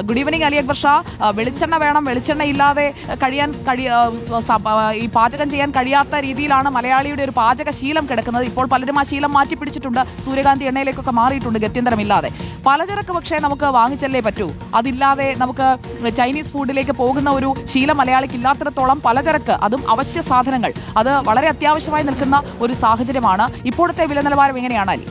Good evening Ali Akbar Shah. വെളിച്ചെണ്ണ വേണം, വെളിച്ചെണ്ണ ഇല്ലാതെ ഈ പാചകം ചെയ്യാൻ കഴിയാത്ത രീതിയിലാണ് മലയാളിയുടെ ഒരു പാചകശീലം കിടക്കുന്നത്. ഇപ്പോൾ പലരും ആ ശീലം മാറ്റിപ്പിടിച്ചിട്ടുണ്ട്, സൂര്യകാന്തി എണ്ണയിലേക്കൊക്കെ മാറിയിട്ടുണ്ട് ഗത്യന്തരമില്ലാതെ. പലചരക്ക് പക്ഷേ നമുക്ക് വാങ്ങിച്ചല്ലേ പറ്റൂ. അതില്ലാതെ നമുക്ക് ചൈനീസ് ഫുഡിലേക്ക് പോകുന്ന ഒരു ശീലം മലയാളിക്ക് ഇല്ലാത്തിടത്തോളം പലചരക്ക്, അതും അവശ്യ സാധനങ്ങൾ, അത് വളരെ അത്യാവശ്യമായി നിൽക്കുന്ന ഒരു സാഹചര്യമാണ്. ഇപ്പോഴത്തെ വില നിലവാരം എങ്ങനെയാണ് അലി?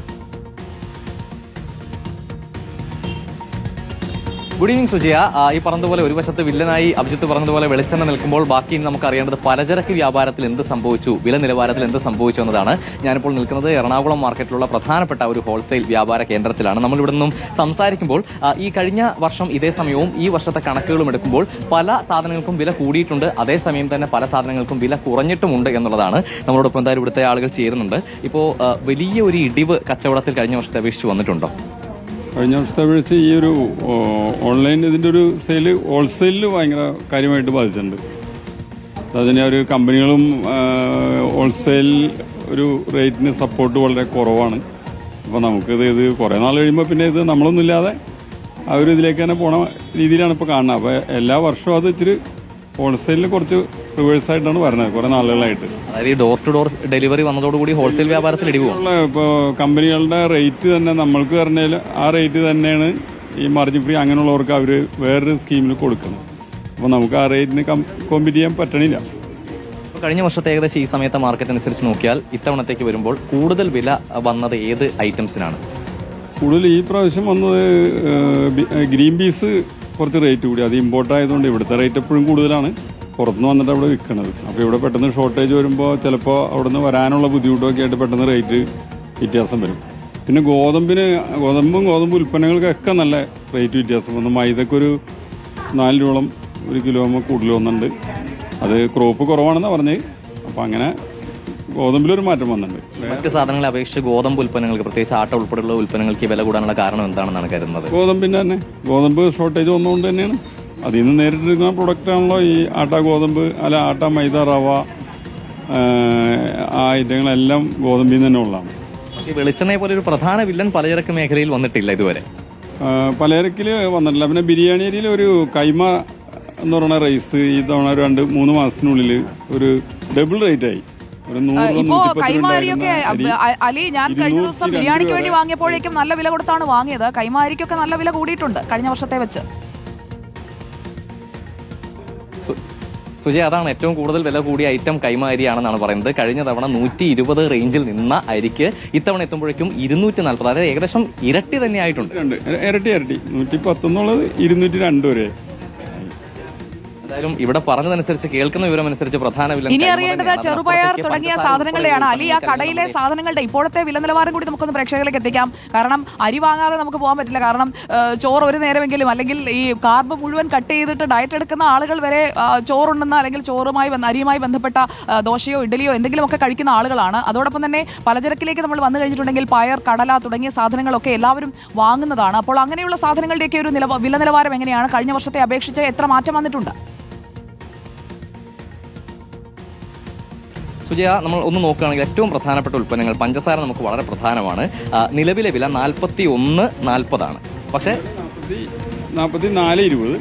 Good evening Sujaya. ഈ പറഞ്ഞതുപോലെ ഒരു വശത്ത് വില്ലനായി അഭിജിത്ത് പറഞ്ഞതുപോലെ വെളിച്ചെണ്ണ നിൽക്കുമ്പോൾ ബാക്കി നമുക്ക് അറിയേണ്ടത് പലചരക്ക് വ്യാപാരത്തിൽ എന്ത് സംഭവിച്ചു, വില നിലവാരത്തിൽ എന്ത് സംഭവിച്ചു എന്നതാണ്. ഞാനിപ്പോൾ നിൽക്കുന്നത് എറണാകുളം മാർക്കറ്റിലുള്ള പ്രധാനപ്പെട്ട ഒരു ഹോൾസെയിൽ വ്യാപാര കേന്ദ്രത്തിലാണ്. നമ്മൾ ഇവിടെ നിന്നും സംസാരിക്കുമ്പോൾ ഈ കഴിഞ്ഞ വർഷം ഇതേ സമയവും ഈ വർഷത്തെ കണക്കുകളും എടുക്കുമ്പോൾ പല സാധനങ്ങൾക്കും വില കൂടിയിട്ടുണ്ട്, അതേസമയം തന്നെ പല സാധനങ്ങൾക്കും വില കുറഞ്ഞിട്ടുമുണ്ട് എന്നുള്ളതാണ്. നമ്മളോടൊപ്പം എന്തായാലും ഇവിടുത്തെ ആളുകൾ ചേരുന്നുണ്ട്. ഇപ്പോൾ വലിയ ഒരു ഇടിവ് കച്ചവടത്തിൽ കഴിഞ്ഞ വർഷത്തെ അപേക്ഷിച്ച് വന്നിട്ടുണ്ടോ? കഴിഞ്ഞ വർഷത്തെ അപേക്ഷിച്ച് ഈ ഒരു ഓൺലൈൻ ഇതിൻ്റെ ഒരു സെയിൽ ഹോൾസെയിലിൽ ഭയങ്കര കാര്യമായിട്ട് ബാധിച്ചിട്ടുണ്ട്. അതിന് ഒരു കമ്പനികളും ഹോൾസെയിൽ ഒരു റേറ്റിന് സപ്പോർട്ട് വളരെ കുറവാണ്. അപ്പോൾ നമുക്കിത് കുറേ നാൾ കഴിയുമ്പോൾ പിന്നെ ഇത് നമ്മളൊന്നുമില്ലാതെ ആ ഒരു ഇതിലേക്ക് തന്നെ പോണ രീതിയിലാണ് ഇപ്പോൾ കാണുന്നത്. അപ്പോൾ എല്ലാ വർഷവും അത് ഇച്ചിരി ഹോൾസെയിലിന് കുറച്ച് റിവേഴ്സ് ആയിട്ടാണ് വരുന്നത് കുറേ നാളുകളായിട്ട്. അതായത് ഡോർ ടു ഡോർ ഡെലിവറി വന്നതോടുകൂടി ഹോൾസെയിൽ വ്യാപാരത്തിൽ ഇടിവുള്ള ഇപ്പോൾ കമ്പനികളുടെ റേറ്റ് തന്നെ നമ്മൾക്ക് പറഞ്ഞാൽ ആ റേറ്റ് തന്നെയാണ് ഈ മാർജിൻ ഫ്രീ അങ്ങനെയുള്ളവർക്ക് അവർ വേറൊരു സ്കീമിൽ കൊടുക്കണം. അപ്പോൾ നമുക്ക് ആ റേറ്റിന് കോമ്പീറ്റ് ചെയ്യാൻ പറ്റണില്ല. കഴിഞ്ഞ വർഷത്തെ ഏകദേശം ഈ സമയത്തെ മാർക്കറ്റ് അനുസരിച്ച് നോക്കിയാൽ ഇത്തവണത്തേക്ക് വരുമ്പോൾ കൂടുതൽ വില വന്നത് ഏത് ഐറ്റംസിനാണ്? കൂടുതൽ ഈ പ്രാവശ്യം വന്നത് ഗ്രീൻ പീസ് കുറച്ച് റേറ്റ് കൂടി. അത് ഇമ്പോർട്ട് ആയതുകൊണ്ട് ഇവിടുത്തെ റേറ്റ് എപ്പോഴും കൂടുതലാണ്, പുറത്തുനിന്ന് വന്നിട്ട് അവിടെ വിൽക്കുന്നത്. അപ്പോൾ ഇവിടെ പെട്ടെന്ന് ഷോർട്ടേജ് വരുമ്പോൾ ചിലപ്പോൾ അവിടെ നിന്ന് വരാനുള്ള ബുദ്ധിമുട്ടൊക്കെ ആയിട്ട് പെട്ടെന്ന് റേറ്റ് വ്യത്യാസം വരും. പിന്നെ ഗോതമ്പ് ഉൽപ്പന്നങ്ങൾക്കൊക്കെ നല്ല റേറ്റ് വ്യത്യാസം വന്നു. മൈദക്കൊരു 4 രൂപയോളം ഒരു കിലോമ കൂടുതൽ വന്നിട്ടുണ്ട്. അത് ക്രോപ്പ് കുറവാണെന്നാണ് പറഞ്ഞത്. അപ്പോൾ അങ്ങനെ ഗോതമ്പിലൊരു മാറ്റം വന്നിട്ടുണ്ട്. മറ്റ് സാധനങ്ങളെ അപേക്ഷിച്ച് ഗോതമ്പ് ഉൽപ്പന്നങ്ങൾക്ക്, പ്രത്യേകിച്ച് ആട്ട ഉൾപ്പെടെയുള്ള ഉൽപ്പന്നങ്ങൾക്ക് വില കൂടാനുള്ള കാരണം എന്താണെന്നാണ് കരുതുന്നത്? ഗോതമ്പിൻ്റെ തന്നെ ഗോതമ്പ് ഷോർട്ടേജ് വന്നുകൊണ്ട് തന്നെയാണ്. അതിൽ നിന്ന് നേരിട്ടിരിക്കുന്ന പ്രൊഡക്റ്റാണല്ലോ ഈ ആട്ട, ഗോതമ്പ്, അല്ല ആട്ട, മൈദ, റവ, ആ ഐറ്റങ്ങളെല്ലാം ഗോതമ്പിൽ നിന്ന് തന്നെ ഉള്ളതാണ്. പക്ഷേ വെളിച്ചെണ്ണയെ പോലെ ഒരു പ്രധാന വില്ലൻ പലചരക്ക് മേഖലയിൽ വന്നിട്ടില്ല ഇതുവരെ. പലചരക്കിൽ വന്നിട്ടില്ല. പിന്നെ ബിരിയാണി അരിയിൽ ഒരു കൈമ എന്ന് പറയുന്ന റൈസ് ഈ തവണ 2-3 മാസത്തിനുള്ളിൽ ഒരു ഡബിൾ റേറ്റ് ആയി. ഇപ്പോ കൈമാരിയൊക്കെ അലി, ഞാൻ കഴിഞ്ഞ ദിവസം ബിരിയാണിക്ക് വേണ്ടി വാങ്ങിയപ്പോഴേക്കും നല്ല വില കൊടുത്താണ് വാങ്ങിയത്. കൈമാരിക്കൊക്കെ നല്ല വില കൂടിയിട്ടുണ്ട് കഴിഞ്ഞ വർഷത്തെ വെച്ച്. സുജയ, അതാണ് ഏറ്റവും കൂടുതൽ വില കൂടിയ ഐറ്റം കൈമ അരിയാണെന്നാണ് പറയുന്നത്. കഴിഞ്ഞ തവണ 120 റേഞ്ചിൽ നിന്ന അരിക്ക് ഇത്തവണ എത്തുമ്പോഴേക്കും 240, അതായത് ഏകദേശം ഇരട്ടി തന്നെ ആയിട്ടുണ്ട്. ഇരട്ടി 110 എന്നുള്ളത് 202 വരെ. എന്തായാലും ഇവിടെ പറഞ്ഞതനുസരിച്ച്, കേൾക്കുന്ന വിവരം അനുസരിച്ച് പ്രധാന വില ഇനി അറിയേണ്ടത് ചെറുപയർ തുടങ്ങിയ സാധനങ്ങളുടെയാണ്. അലി, ആ കടയിലെ സാധനങ്ങളുടെ ഇപ്പോഴത്തെ വില നിലവാരം കൂടി നമുക്കൊന്ന് പ്രേക്ഷകരിലേക്ക് എത്തിക്കാം. കാരണം അരി വാങ്ങാതെ നമുക്ക് പോകാൻ പറ്റില്ല. കാരണം ചോറ് ഒരു നേരമെങ്കിലും, അല്ലെങ്കിൽ ഈ കാർബ് മുഴുവൻ കട്ട് ചെയ്തിട്ട് ഡയറ്റ് എടുക്കുന്ന ആളുകൾ വരെ ചോറുണ്ടെന്ന, അല്ലെങ്കിൽ അരിയുമായി ബന്ധപ്പെട്ട ദോശയോ ഇഡലിയോ എന്തെങ്കിലുമൊക്കെ കഴിക്കുന്ന ആളുകളാണ്. അതോടൊപ്പം തന്നെ പലചരക്കിലേക്ക് നമ്മൾ വന്നു കഴിഞ്ഞിട്ടുണ്ടെങ്കിൽ പയർ, കടല തുടങ്ങിയ സാധനങ്ങളൊക്കെ എല്ലാവരും വാങ്ങുന്നതാണ്. അപ്പോൾ അങ്ങനെയുള്ള സാധനങ്ങളുടെയൊക്കെ ഒരു വില നിലവാരം എങ്ങനെയാണ്? കഴിഞ്ഞ വർഷത്തെ അപേക്ഷിച്ച് എത്ര മാറ്റം വന്നിട്ടുണ്ട്? സുജയ, നമ്മൾ ഒന്ന് നോക്കുകയാണെങ്കിൽ ഏറ്റവും പ്രധാനപ്പെട്ട ഉൽപ്പന്നങ്ങൾ, പഞ്ചസാര നമുക്ക് വളരെ പ്രധാനമാണ്. നിലവിലെ വില 41.40 പക്ഷേ 44.20,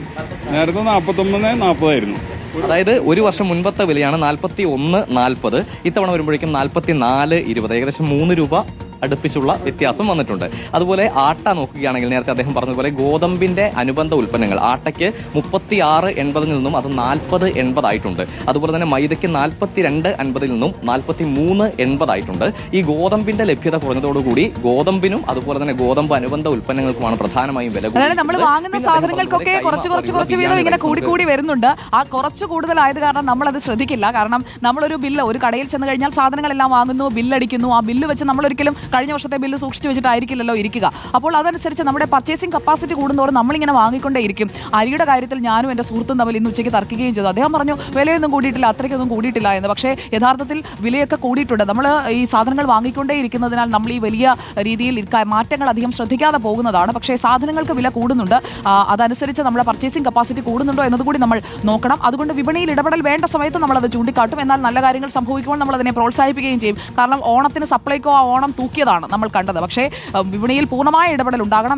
നേരത്തെ 49.40 ആയിരുന്നു. അതായത് ഒരു വർഷം മുൻപത്തെ വിലയാണ് 41.40. ഇത്തവണ വരുമ്പോഴേക്കും 44.20, ഏകദേശം 3 രൂപ അടുപ്പിച്ചുള്ള വ്യത്യാസം വന്നിട്ടുണ്ട്. അതുപോലെ ആട്ട നോക്കുകയാണെങ്കിൽ നേരത്തെ അദ്ദേഹം പറഞ്ഞതുപോലെ ഗോതമ്പിന്റെ അനുബന്ധ ഉൽപ്പന്നങ്ങൾ ആട്ടയ്ക്ക് 36.80 നിന്നും അത് 40.80 ആയിട്ടുണ്ട്. അതുപോലെ തന്നെ മൈദയ്ക്ക് 42.50 നിന്നും 43.80 ആയിട്ടുണ്ട്. ഈ ഗോതമ്പിന്റെ ലഭ്യത കുറഞ്ഞതോടുകൂടി ഗോതമ്പിനും അതുപോലെ തന്നെ ഗോതമ്പ് അനുബന്ധ ഉൽപ്പന്നങ്ങൾക്കുമാണ് പ്രധാനമായും വില. അതായത് നമ്മൾ വാങ്ങുന്ന സാധനങ്ങൾക്കൊക്കെ കുറച്ച് വീതം ഇങ്ങനെ കൂടി വരുന്നുണ്ട്. ആ കുറച്ച് കൂടുതലായത് കാരണം നമ്മളത് ശ്രദ്ധിക്കില്ല. കാരണം നമ്മളൊരു ബില്ല്, ഒരു കടയിൽ ചെന്ന് കഴിഞ്ഞാൽ സാധനങ്ങളെല്ലാം വാങ്ങുന്നു, ബില്ലടിക്കുന്നു. ആ ബില്ല് വെച്ച് നമ്മളൊരിക്കലും കഴിഞ്ഞ വർഷത്തെ ബില്ല് സൂക്ഷിച്ചു വെച്ചിട്ടായിരിക്കില്ലല്ലോ ഇരിക്കുക. അപ്പോൾ അതനുസരിച്ച് നമ്മുടെ പർച്ചേസിംഗ് കപ്പാസിറ്റി കൂടുന്നതോറും നമ്മളിങ്ങനെ വാങ്ങിക്കൊണ്ടേയിരിക്കും. അരിയുടെ കാര്യത്തിൽ ഞാനും എൻ്റെ സുഹൃത്തും തമ്മിൽ ഇന്ന് ഉച്ചയ്ക്ക് തർക്കിക്കുകയും ചെയ്തു. അദ്ദേഹം പറഞ്ഞു വിലയൊന്നും കൂടിയിട്ടില്ല, അത്രയ്ക്കൊന്നും കൂടിയിട്ടില്ല എന്ന്. പക്ഷേ യഥാർത്ഥത്തിൽ വിലയൊക്കെ കൂടിയിട്ടുണ്ട്. നമ്മൾ ഈ സാധനങ്ങൾ വാങ്ങിക്കൊണ്ടേയിരിക്കുന്നതിനാൽ നമ്മൾ ഈ വലിയ രീതിയിൽ മാറ്റങ്ങൾ അധികം ശ്രദ്ധിക്കാതെ പോകുന്നതാണ്. പക്ഷേ സാധനങ്ങൾക്ക് വില കൂടുന്നുണ്ട്. അതനുസരിച്ച് നമ്മുടെ പർച്ചേസിംഗ് കപ്പാസിറ്റി കൂടുന്നുണ്ടോ എന്നതുകൂടി നമ്മൾ നോക്കണം. അതുകൊണ്ട് വിപണിയിൽ ഇടപെടൽ വേണ്ട സമയത്ത് നമ്മളത് ചൂണ്ടിക്കാട്ടും. എന്നാൽ നല്ല കാര്യങ്ങൾ സംഭവിക്കുമ്പോൾ നമ്മൾ അതിനെ പ്രോത്സാഹിപ്പിക്കുകയും ചെയ്യും. കാരണം ഓണത്തിന് സപ്ലൈക്കോ ആ ഓണം തൂക്കിയതാണ് നമ്മൾ കണ്ടത്. പക്ഷേ വിപണിയിൽ പൂർണ്ണമായ ഇടപെടൽ ഉണ്ടാകണം.